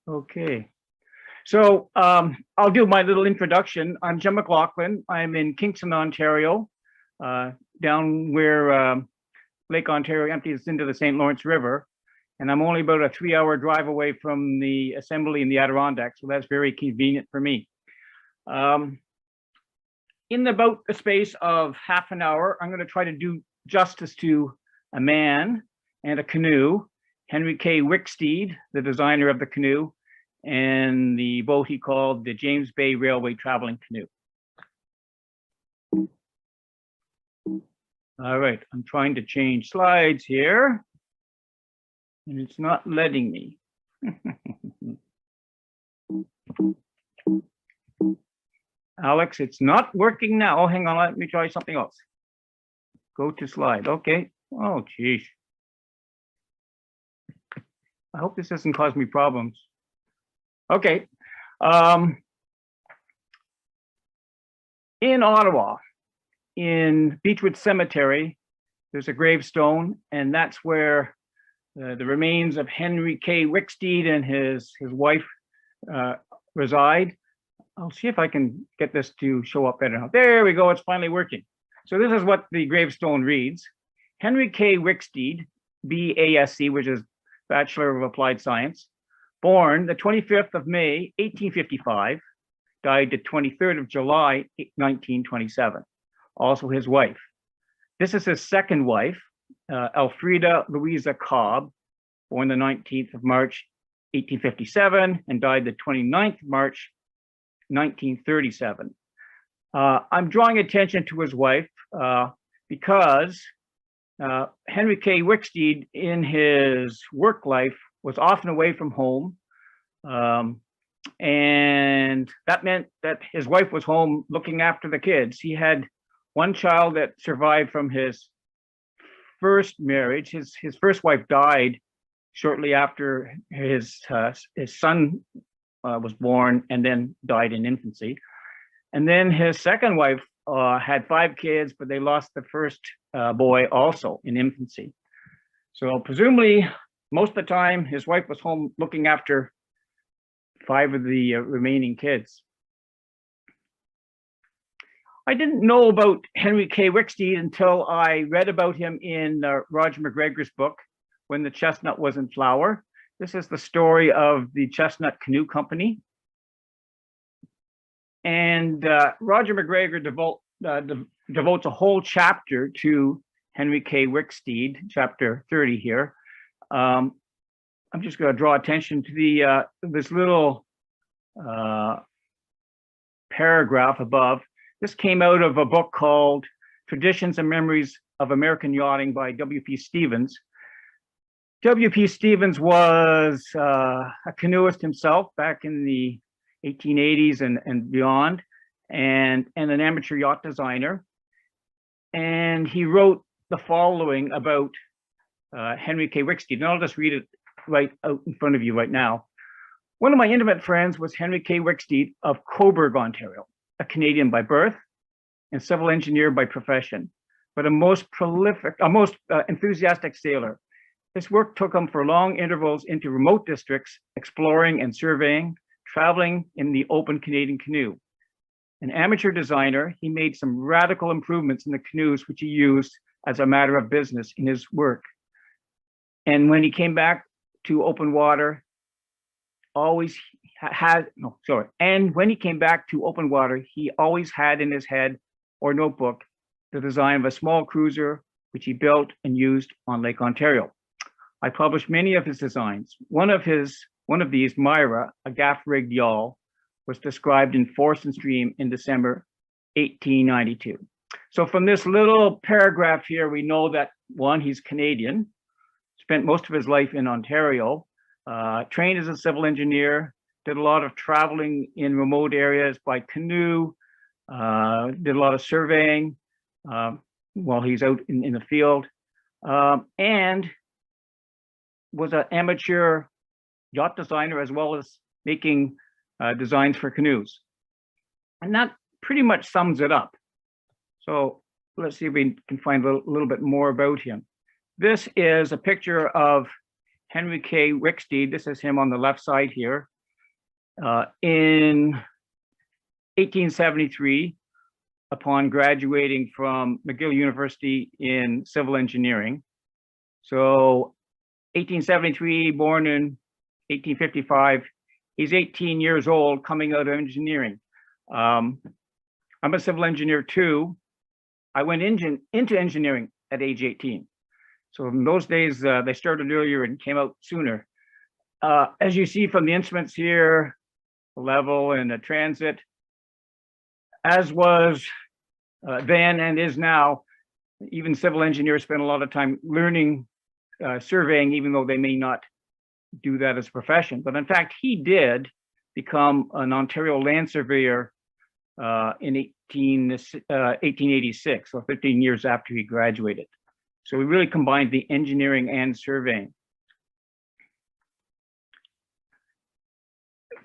Okay. So I'll do my little introduction. I'm Jim MacLachlan. I'm in Kingston, Ontario, down where Lake Ontario empties into the St. Lawrence River. And I'm only about a 3-hour drive away from the assembly in the Adirondacks, so that's very convenient for me. In about the space of half an hour, I'm going to try to do justice to a man and a canoe, Henry K. Wicksteed, the designer of the canoe, and the boat he called the James Bay Railway Traveling Canoe. All right, I'm trying to change slides here, and it's not letting me. Alex, it's not working now. Oh, hang on, let me try something else. Go to slide, okay. Oh, geez. I hope this doesn't cause me problems. Okay. In Ottawa, in Beechwood Cemetery, there's a gravestone, and that's where the remains of Henry K. Wicksteed and his wife reside. I'll see if I can get this to show up better now. There we go, it's finally working. So this is what the gravestone reads. Henry K. Wicksteed, B.A.Sc, which is Bachelor of Applied Science, born the 25th of May, 1855, died the 23rd of July, 1927. Also his wife. This is his second wife, Elfrida Louisa Cobb, born the 19th of March, 1857, and died the 29th of March, 1937. I'm drawing attention to his wife because Henry K. Wicksteed in his work life was often away from home. And that meant that his wife was home looking after the kids. He had one child that survived from his first marriage. His first wife died shortly after his son was born and then died in infancy. And then his second wife had 5 kids, but they lost the first boy also in infancy. So presumably, most of the time, his wife was home looking after 5 of the remaining kids. I didn't know about Henry K. Wicksteed until I read about him in Roger McGregor's book, When the Chestnut Was in Flower. This is the story of the Chestnut Canoe Company. And Roger McGregor devotes a whole chapter to Henry K. Wicksteed, chapter 30 here. I'm just going to draw attention to the this little paragraph above. This came out of a book called Traditions and Memories of American Yachting by W.P. Stevens. W.P. Stevens was a canoeist himself back in the 1880s and beyond, and an amateur yacht designer. And he wrote the following about Henry K. Wicksteed, and I'll just read it right out in front of you right now. One of my intimate friends was Henry K. Wicksteed of Cobourg, Ontario, a Canadian by birth and civil engineer by profession, but a most enthusiastic sailor. His work took him for long intervals into remote districts, exploring and surveying, traveling in the open Canadian canoe. An amateur designer, he made some radical improvements in the canoes which he used as a matter of business in his work. And when he came back to open water, when he came back to open water, he always had in his head or notebook the design of a small cruiser, which he built and used on Lake Ontario. I published many of his designs. One of these, Myra, a gaff-rigged yawl, was described in Forest and Stream in December 1892. So from this little paragraph here, we know that, one, he's Canadian, spent most of his life in Ontario, trained as a civil engineer, did a lot of traveling in remote areas by canoe, did a lot of surveying while he's out in the field, and was an amateur yacht designer as well as making designs for canoes. And that pretty much sums it up. So let's see if we can find a little bit more about him. This is a picture of Henry K. Wicksteed. This is him on the left side here. In 1873, upon graduating from McGill University in civil engineering. So 1873, born in 1855, he's 18 years old coming out of engineering. I'm a civil engineer too. I went into engineering at age 18. So in those days, they started earlier and came out sooner. As you see from the instruments here, the level and the transit, as was then and is now, even civil engineers spend a lot of time learning surveying, even though they may not do that as a profession. But in fact, he did become an Ontario land surveyor in 1886, so 15 years after he graduated. So we really combined the engineering and surveying.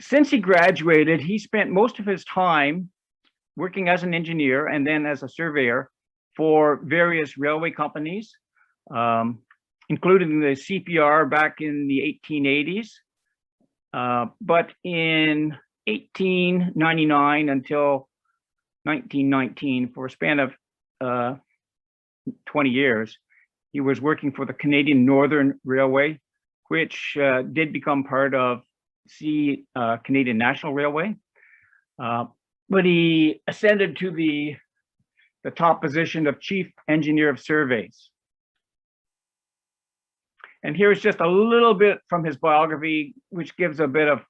Since he graduated, he spent most of his time working as an engineer and then as a surveyor for various railway companies, including the CPR back in the 1880s. But in 1899 until 1919, for a span of 20 years, he was working for the Canadian Northern Railway, which did become part of Canadian National Railway. But he ascended to the top position of Chief Engineer of Surveys. And here's just a little bit from his biography, which gives a bit of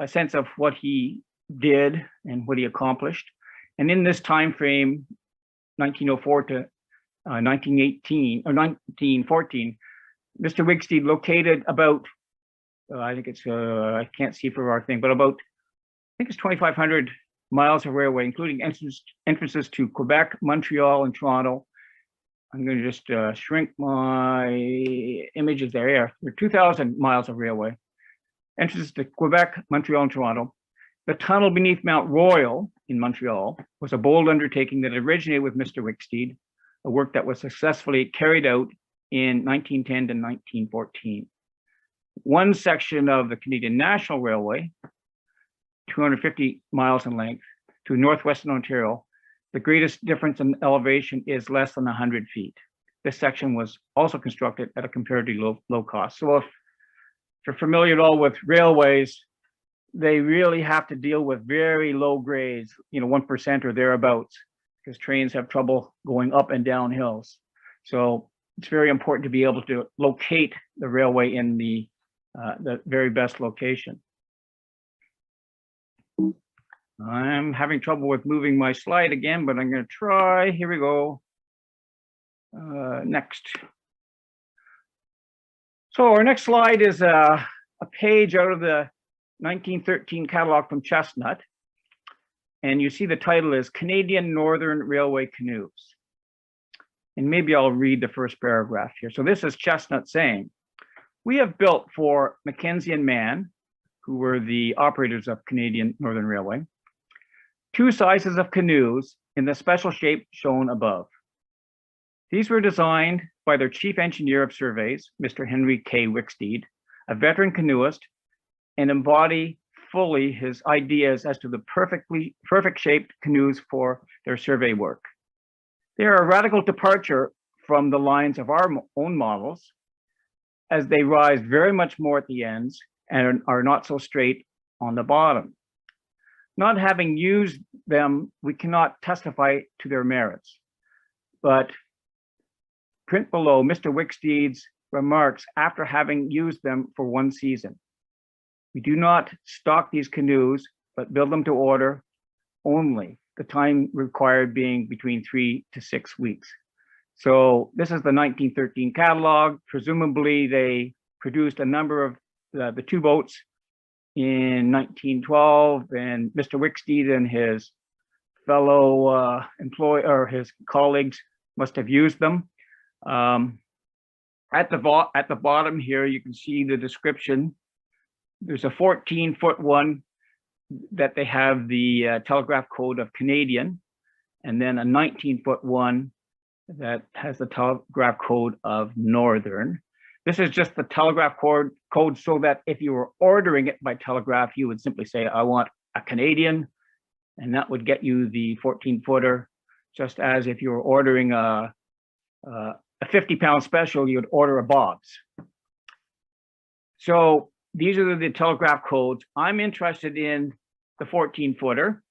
a sense of what he did and what he accomplished. And in this time frame, 1904 to 1918 or 1914, Mr. Wicksteed located about, I think it's, I can't see for our thing, but about, I think it's 2,500 miles of railway, including entrances to Quebec, Montreal, and Toronto. I'm going to just shrink my images there. Yeah, there are 2,000 miles of railway. Entrances to Quebec, Montreal, and Toronto. The tunnel beneath Mount Royal in Montreal was a bold undertaking that originated with Mr. Wicksteed, a work that was successfully carried out in 1910 to 1914. One section of the Canadian National Railway, 250 miles in length, to northwestern Ontario, the greatest difference in elevation is less than 100 feet. This section was also constructed at a comparatively low cost. So if you're familiar at all with railways, they really have to deal with very low grades, 1% or thereabouts, because trains have trouble going up and down hills. So it's very important to be able to locate the railway in the very best location. I'm having trouble with moving my slide again, but I'm going to try. Here we go. Next. So our next slide is a page out of the 1913 catalog from Chestnut. And you see the title is Canadian Northern Railway Canoes. And maybe I'll read the first paragraph here. So this is Chestnut saying, "We have built for Mackenzie and Mann, who were the operators of Canadian Northern Railway, 2 sizes of canoes in the special shape shown above. These were designed by their chief engineer of surveys, Mr. Henry K. Wicksteed, a veteran canoeist, and embody fully his ideas as to the perfect shaped canoes for their survey work. They are a radical departure from the lines of our own models, as they rise very much more at the ends and are not so straight on the bottom. Not having used them, we cannot testify to their merits. But print below Mr. Wicksteed's remarks after having used them for 1 season. We do not stock these canoes, but build them to order only, the time required being between 3 to 6 weeks." So this is the 1913 catalog. Presumably they produced a number of the 2 boats in 1912, and Mr. Wicksteed and his fellow his colleagues must have used them. At the bottom here, you can see the description. There's a 14-foot one that they have the telegraph code of Canadian, and then a 19-foot one that has the telegraph code of Northern. This is just the telegraph code so that if you were ordering it by telegraph, you would simply say, I want a Canadian, and that would get you the 14-footer, just as if you were ordering a 50-pound special, you'd order a Bob's. So these are the telegraph codes. I'm interested in the 14-footer,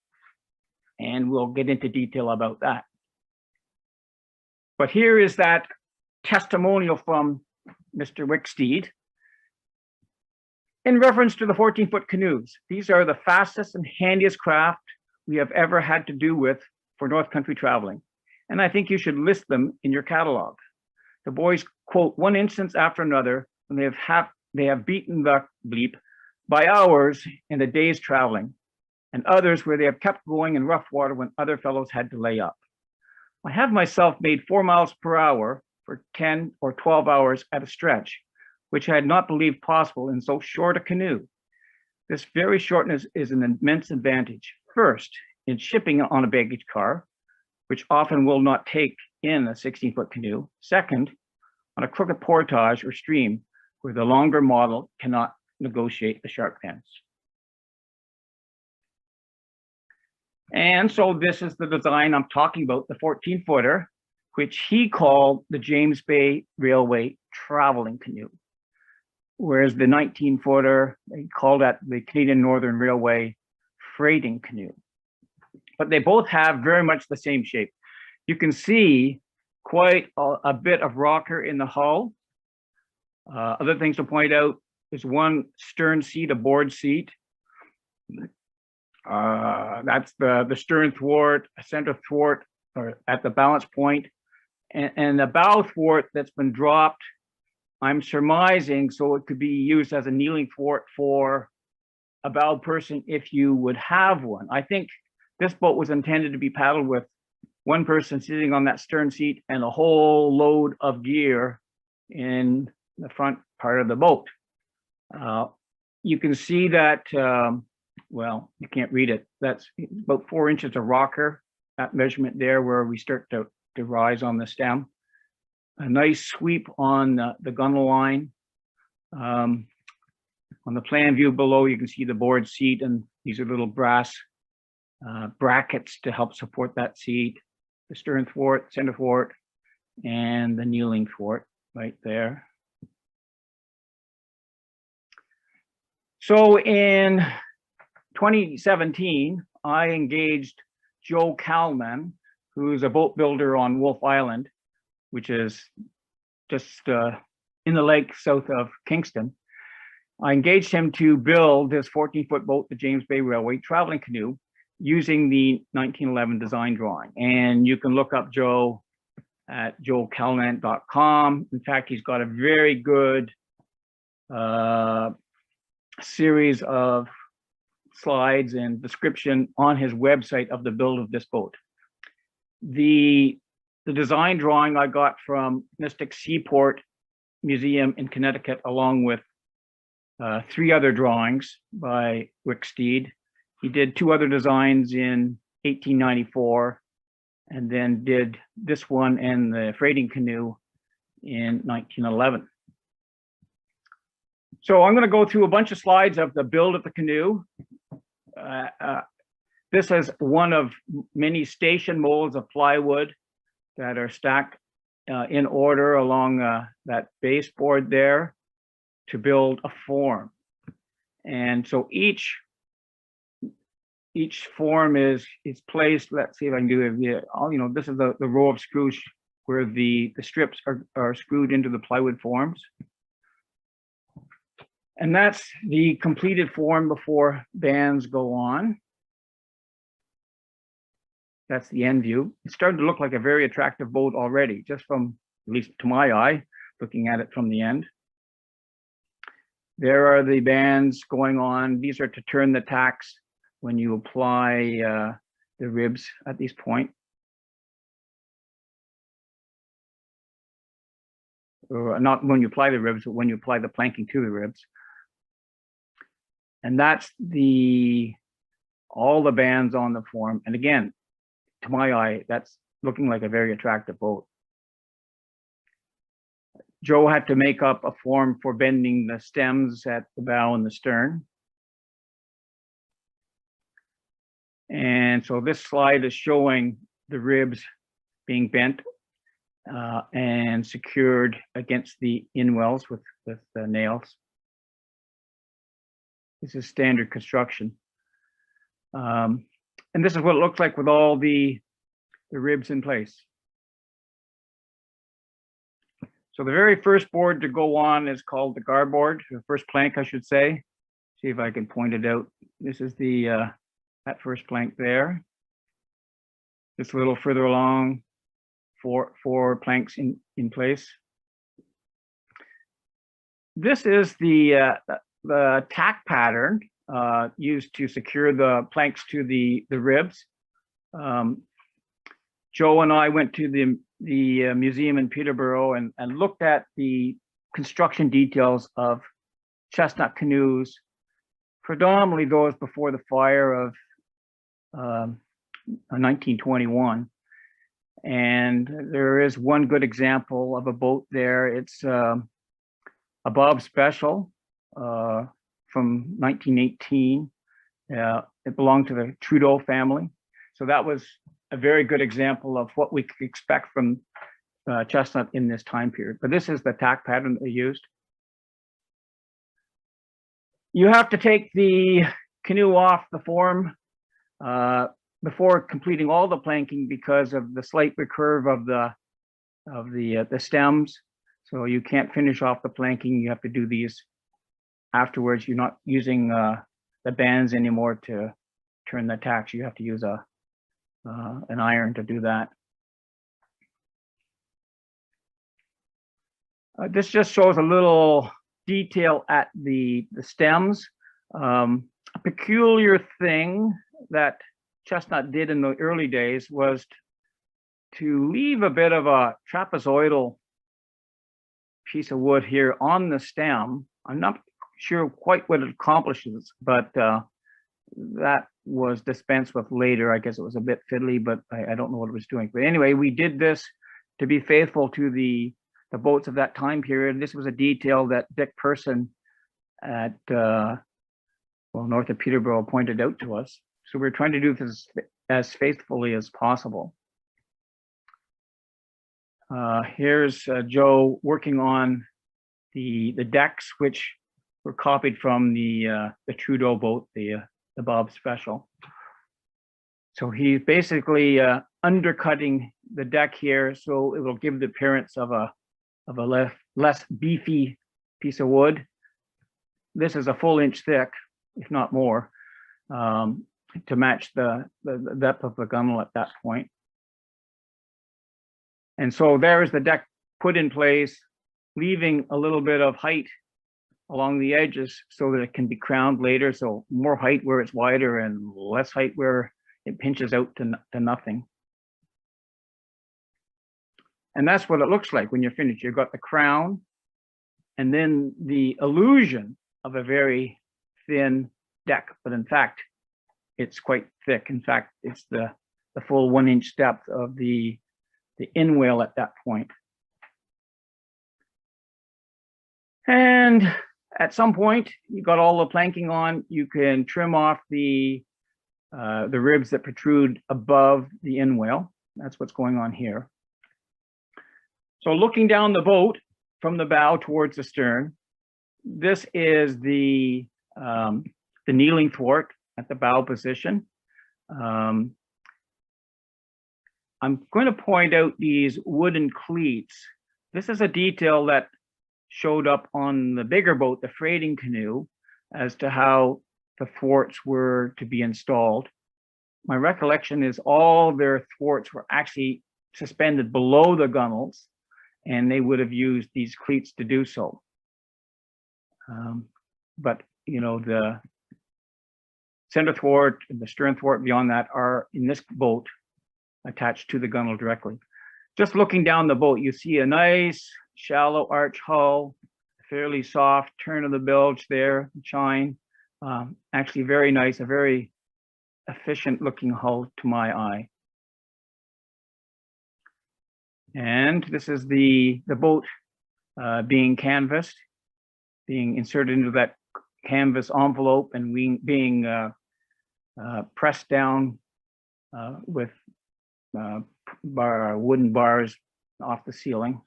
and we'll get into detail about that. But here is that testimonial from Mr. Wicksteed in reference to the 14-foot canoes. These are the fastest and handiest craft we have ever had to do with for North Country traveling, and I think you should list them in your catalog. The boys quote one instance after another when they have beaten the bleep by hours in the day's traveling, and others where they have kept going in rough water when other fellows had to lay up. I have myself made 4 miles per hour for 10 or 12 hours at a stretch, which I had not believed possible in so short a canoe. This very shortness is an immense advantage. First, in shipping on a baggage car, which often will not take in a 16-foot canoe. Second, on a crooked portage or stream where the longer model cannot negotiate the sharp bends. And so this is the design I'm talking about, the 14-footer, which he called the James Bay Railway traveling canoe. Whereas the 19-footer, they called that the Canadian Northern Railway freighting canoe. But they both have very much the same shape. You can see quite a bit of rocker in the hull. Other things to point out is one stern seat, a board seat. That's the stern thwart, a center thwart, or at the balance point, and the bow thwart that's been dropped, I'm surmising, so it could be used as a kneeling thwart for a bowed person if you would have one. I think this boat was intended to be paddled with one person sitting on that stern seat and a whole load of gear in the front part of the boat. You can see that, well, you can't read it. That's about 4 inches of rocker, that measurement there where we start to rise on the stem. A nice sweep on the gunnel line. On the plan view below, you can see the board seat, and these are little brass brackets to help support that seat. The stern thwart, center thwart, and the kneeling thwart right there. So in 2017, I engaged Joe Calnan, who's a boat builder on Wolf Island, which is just in the lake south of Kingston. I engaged him to build this 14-foot boat, the James Bay Railway traveling canoe, using the 1911 design drawing. And you can look up Joe at joecalnan.com. In fact, he's got a very good series of slides and description on his website of the build of this boat. The design drawing I got from Mystic Seaport Museum in Connecticut, along with 3 other drawings by Wicksteed. He did 2 other designs in 1894, and then did this one and the freighting canoe in 1911. So I'm going to go through a bunch of slides of the build of the canoe. This is one of many station molds of plywood that are stacked in order along that baseboard there to build a form. And so each form is placed. Let's see if I can do it. Yeah, you know, this is the row of screws where the strips are screwed into the plywood forms. And that's the completed form before bands go on. That's the end view. It's starting to look like a very attractive boat already, just from, at least to my eye, looking at it from the end. There are the bands going on. These are to turn the tacks when you apply the ribs at this point. Or not when you apply the ribs, but when you apply the planking to the ribs. And that's all the bands on the form. And again, to my eye, that's looking like a very attractive boat. Joe had to make up a form for bending the stems at the bow and the stern. And so this slide is showing the ribs being bent and secured against the inwells with the nails. This is standard construction. And this is what it looks like with all the ribs in place. So the very first board to go on is called the Garboard, the first plank, I should say. See if I can point it out. This is the that first plank there. Just a little further along, four planks in place. This is the tack pattern used to secure the planks to the ribs. Joe and I went to the museum in Peterborough and looked at the construction details of chestnut canoes, predominantly those before the fire of 1921. And there is one good example of a boat there. It's a Bob Special from 1918. It belonged to the Trudeau family. So that was a very good example of what we could expect from chestnut in this time period. But this is the tack pattern that they used. You have to take the canoe off the form before completing all the planking because of the slight recurve of the stems. So you can't finish off the planking. You have to do these afterwards. You're not using the bands anymore to turn the tacks. You have to use an iron to do that. This just shows a little detail at the stems. A peculiar thing that chestnut did in the early days was to leave a bit of a trapezoidal piece of wood here on the stem. I'm not sure quite what it accomplishes, but that was dispensed with later. I guess it was a bit fiddly, but I don't know what it was doing. But anyway, we did this to be faithful to the boats of that time period. This was a detail that Dick Person at north of Peterborough pointed out to us. So we're trying to do this as faithfully as possible. Here's Joe working on the decks, which were copied from the Trudeau boat, the Bob Special. So he's basically undercutting the deck here, so it will give the appearance of a less beefy piece of wood. This is a full inch thick, if not more, to match the depth of the gunnel at that point. And so there is the deck put in place, leaving a little bit of height along the edges so that it can be crowned later. So more height where it's wider and less height where it pinches out to nothing. And that's what it looks like when you're finished. You've got the crown and then the illusion of a very thin deck, but in fact, it's quite thick. In fact, it's the full 1 inch depth of the inwale at that point. And at some point, you got all the planking on, you can trim off the ribs that protrude above the inwale. That's what's going on here. So looking down the boat from the bow towards the stern, this is the kneeling thwart at the bow position. I'm going to point out these wooden cleats. This is a detail that showed up on the bigger boat, the freighting canoe, as to how the thwarts were to be installed. My recollection is all their thwarts were actually suspended below the gunnels, and they would have used these cleats to do so. But you know, the center thwart and the stern thwart beyond that are in this boat attached to the gunnel directly. Just looking down the boat, you see a nice shallow arch hull, fairly soft turn of the bilge there, chine. Actually very nice, a very efficient looking hull to my eye. And this is the boat being canvassed, being inserted into that canvas envelope and being pressed down with wooden bars off the ceiling.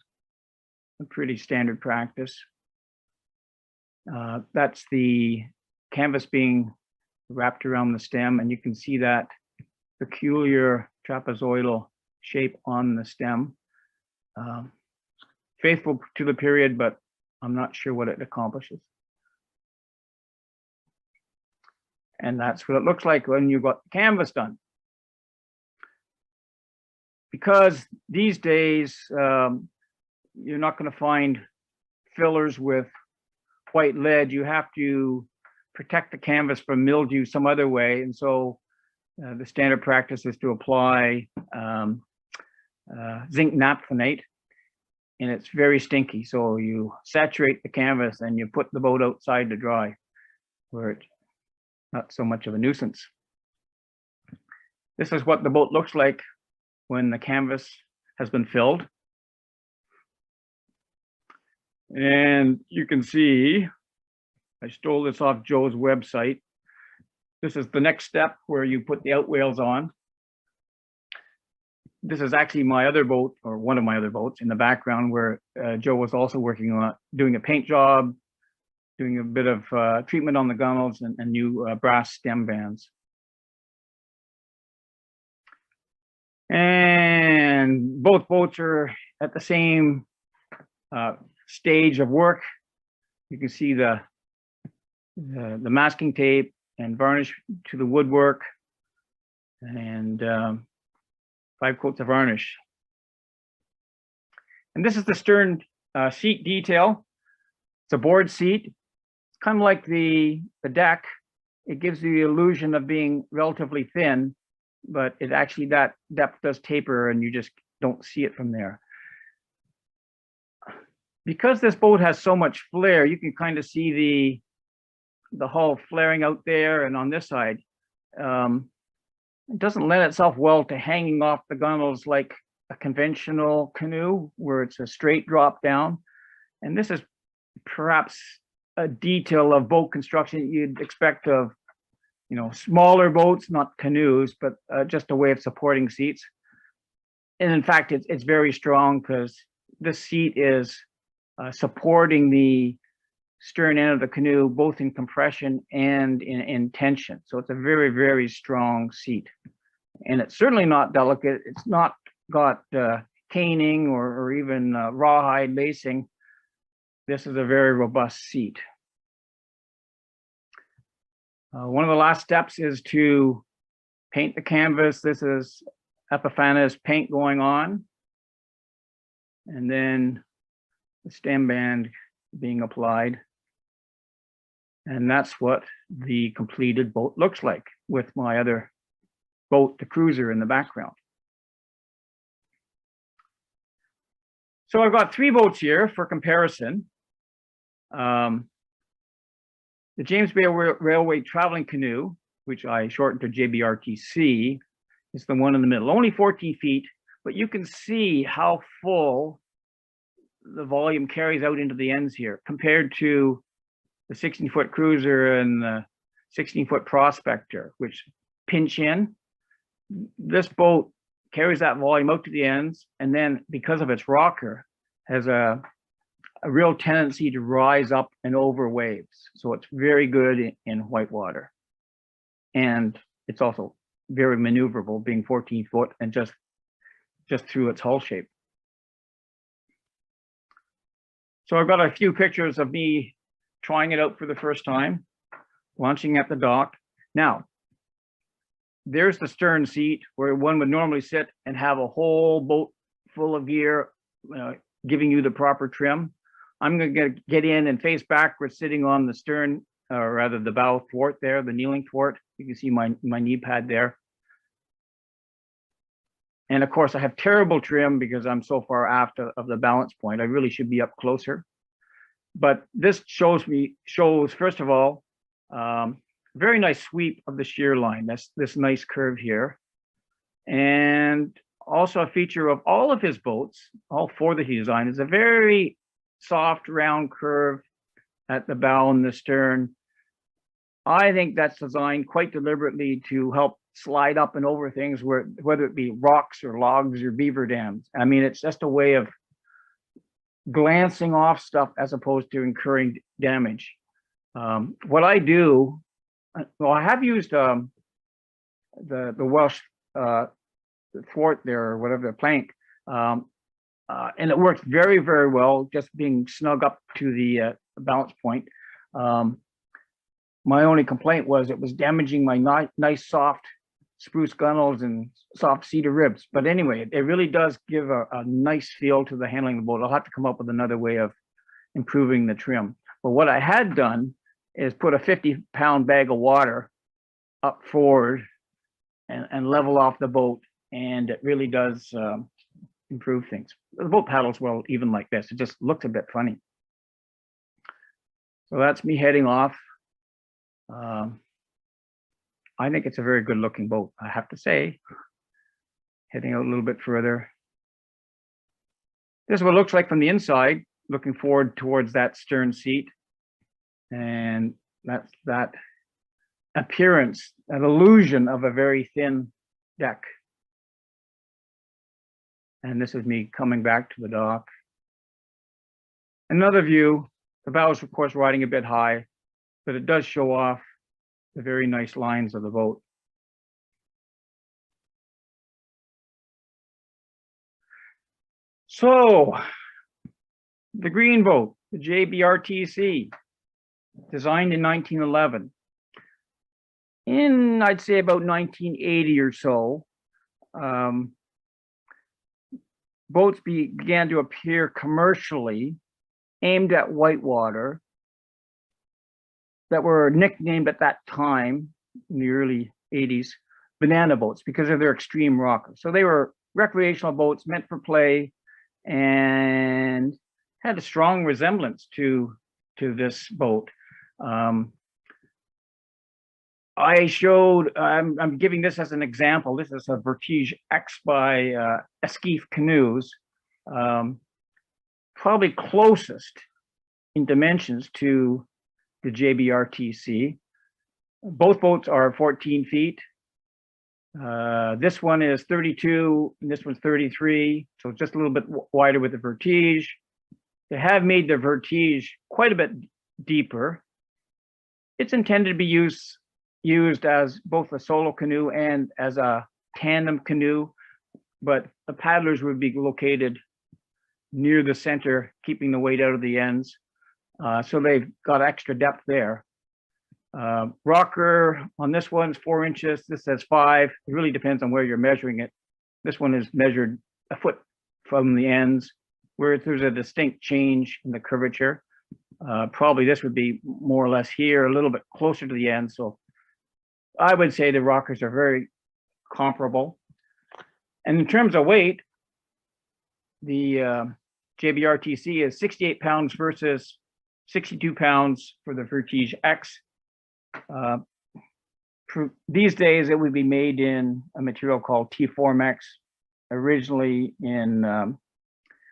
A pretty standard practice. That's the canvas being wrapped around the stem, and you can see that peculiar trapezoidal shape on the stem. Faithful to the period, but I'm not sure what it accomplishes. And that's what it looks like when you got the canvas done. Because these days, you're not going to find fillers with white lead. You have to protect the canvas from mildew some other way. And so the standard practice is to apply zinc naphthenate, and it's very stinky. So you saturate the canvas and you put the boat outside to dry, where it's not so much of a nuisance. This is what the boat looks like when the canvas has been filled. And you can see, I stole this off Joe's website. This is the next step where you put the Outwales on. This is actually my other boat, or one of my other boats in the background, where Joe was also working on doing a paint job, doing a bit of treatment on the gunnels and new brass stem bands. And both boats are at the same stage of work. You can see the masking tape and varnish to the woodwork, and 5 coats of varnish. And this is the stern seat detail. It's a board seat. It's kind of like the deck. It gives you the illusion of being relatively thin, but it actually, that depth does taper and you just don't see it from there. Because this boat has so much flare, you can kind of see the hull flaring out there and on this side. It doesn't lend itself well to hanging off the gunnels like a conventional canoe, where it's a straight drop down. And this is perhaps a detail of boat construction you'd expect of, you know, smaller boats, not canoes, but just a way of supporting seats. And in fact, it's very strong because this seat is supporting the stern end of the canoe, both in compression and in tension. So it's a very, very strong seat. And it's certainly not delicate. It's not got caning or even rawhide lacing. This is a very robust seat. One of the last steps is to paint the canvas. This is Epiphanes paint going on, and then the stem band being applied. And that's what the completed boat looks like, with my other boat, the cruiser, in the background. So I've got 3 boats here for comparison. The James Bay Railway Traveling Canoe, which I shortened to JBRTC, is the one in the middle. Only 14 feet, but you can see how full the volume carries out into the ends here, compared to the 16-foot cruiser and the 16-foot Prospector, which pinch in. This boat carries that volume out to the ends, and then because of its rocker, has a real tendency to rise up and over waves. So it's very good in whitewater. And it's also very maneuverable, being 14 foot and just through its hull shape. So I've got a few pictures of me trying it out for the first time, launching at the dock. Now, there's the stern seat where one would normally sit and have a whole boat full of gear, giving you the proper trim. I'm going to get in and face backwards, sitting on the stern, or rather the bow thwart there, the kneeling thwart. You can see my knee pad there. And of course, I have terrible trim because I'm so far aft of the balance point. I really should be up closer. But this shows first of all, very nice sweep of the shear line. That's this nice curve here. And also a feature of all of his boats, all 4 that he designed, is a very soft round curve at the bow and the stern. I think that's designed quite deliberately to help slide up and over things, whether it be rocks or logs or beaver dams. I mean, it's just a way of glancing off stuff as opposed to incurring damage. What I do, well, I have used the Welsh thwart there, or whatever, the plank, and it works very, very well, just being snug up to the balance point. My only complaint was it was damaging my nice soft spruce gunnels and soft cedar ribs. But anyway, it really does give a nice feel to the handling of the boat. I'll have to come up with another way of improving the trim. But what I had done is put a 50-pound bag of water up forward and level off the boat, and it really does improve things. The boat paddles well even like this. It just looks a bit funny. So that's me heading off. I think it's a very good looking boat, I have to say. Heading out a little bit further. This is what it looks like from the inside, looking forward towards that stern seat. And that's that appearance, that illusion of a very thin deck. And this is me coming back to the dock. Another view, the bow is of course riding a bit high, but it does show off the very nice lines of the boat. So, the green boat, the JBRTC, designed in 1911. In, I'd say, about 1980 or so, boats began to appear commercially aimed at whitewater that were nicknamed at that time, in the early 80s, banana boats, because of their extreme rock. So they were recreational boats meant for play and had a strong resemblance to this boat. I showed, I'm giving this as an example. This is a Vertige X by Esquif Canoes, probably closest in dimensions to the JBRTC. Both boats are 14 feet. This one is 32 and this one's 33, so just a little bit wider with the Vertige. They have made the Vertige quite a bit deeper. It's intended to be used as both a solo canoe and as a tandem canoe, but the paddlers would be located near the center, keeping the weight out of the ends. So they've got extra depth there. Rocker on this one's 4 inches. This says 5. It really depends on where you're measuring it. This one is measured a foot from the ends, where there's a distinct change in the curvature. Probably this would be more or less here, a little bit closer to the end. So I would say the rockers are very comparable. And in terms of weight, the JBRTC is 68 pounds versus 62 pounds for the Vertige X. These days, it would be made in a material called T4Mex, originally in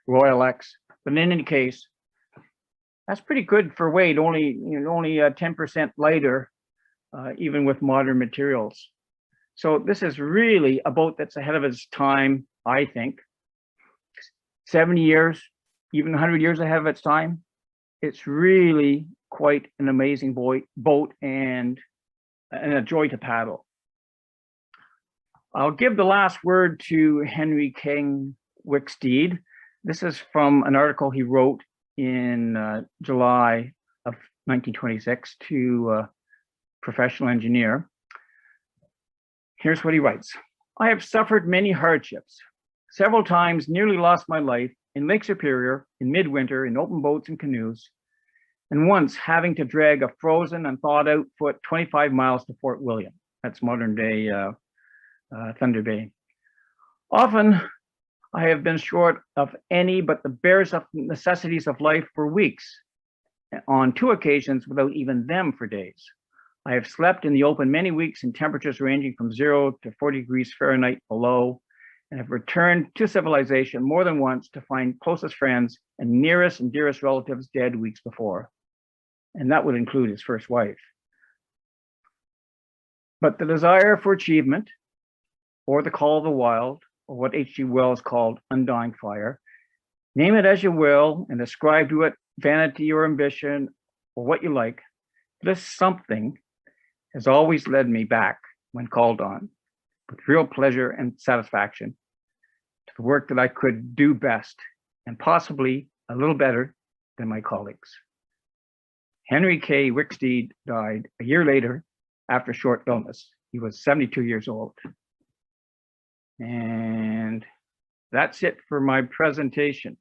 Royal X. But in any case, that's pretty good for weight. Only 10% lighter, even with modern materials. So this is really a boat that's ahead of its time, I think. 70 years, even 100 years ahead of its time. It's really quite an amazing boat and a joy to paddle. I'll give the last word to Henry Wicksteed. This is from an article he wrote in July of 1926 to a professional engineer. Here's what he writes. I have suffered many hardships. Several times nearly lost my life in Lake Superior in midwinter in open boats and canoes, and once having to drag a frozen and thawed out foot 25 miles to Fort William. That's modern day Thunder Bay. Often I have been short of any but the barest necessities of life for weeks, on 2 occasions without even them for days. I have slept in the open many weeks in temperatures ranging from 0 to 40 degrees Fahrenheit below, and have returned to civilization more than once to find closest friends and nearest and dearest relatives dead weeks before. And that would include his first wife. But the desire for achievement, or the call of the wild, or what H.G. Wells called undying fire, name it as you will and ascribe to it vanity or ambition or what you like, this something has always led me back, when called on, with real pleasure and satisfaction, to the work that I could do best and possibly a little better than my colleagues. Henry K. Wicksteed died a year later after short illness. He was 72 years old. And that's it for my presentation.